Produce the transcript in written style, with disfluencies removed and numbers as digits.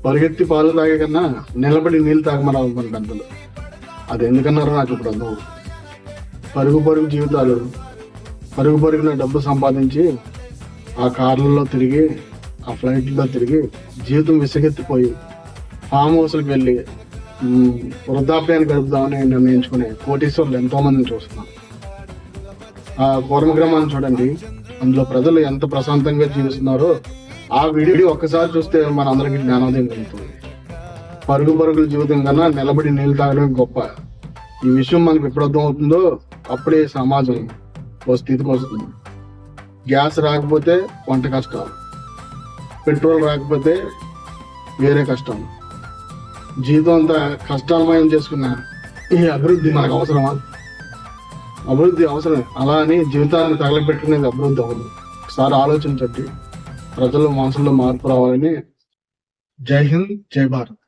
పరిగెత్తి పాలు తాగే కన్నా నిలబడి నీళ్ళు తాగమన్నారు మన పెద్దలు. అది ఎందుకన్నారో నాకు ఇప్పుడు అర్థం. పరుగు జీవితాలు, పరుగున డబ్బు సంపాదించి ఆ కార్లలో తిరిగి, ఆ ఫ్లైట్లో తిరిగి జీవితం విసిగెత్తిపోయి ఫామ్ హౌస్లకు వెళ్ళి వృద్ధాప్యాన్ని గడుపుదామని నిర్ణయించుకునే కోటీశ్వర్లు ఎంతో మందిని చూస్తున్నాం. ఆ కూర్మగ్రామాన్ని చూడండి, అందులో ప్రజలు ఎంత ప్రశాంతంగా జీవిస్తున్నారో ఆ వీడియో ఒక్కసారి చూస్తే మన అందరికీ జ్ఞానోదయం కలుగుతుంది. పరుగుల జీవితం కన్నా నిలబడి నీళ్ళు తాగడం గొప్ప. ఈ విషయం మనకు ఎప్పుడు అర్థం అవుతుందో అప్పుడే సమాజం ఓ స్థితికి వస్తుంది. గ్యాస్ రాకపోతే వంట కష్టాలు, పెట్రోల్ రాకపోతే వేరే కష్టం. జీవితం అంతా కష్టాలమయం చేసుకున్న ఈ అభివృద్ధి మనకు అవసరమా? అభివృద్ధి అవసరమే, అలా అని జీవితాన్ని తగలబెట్టుకునేది అభివృద్ధి అవ్వదు. ఒకసారి ఆలోచించండి. ప్రజల మనసులో మార్పు రావాలని. జై హింద్, జై భారత్.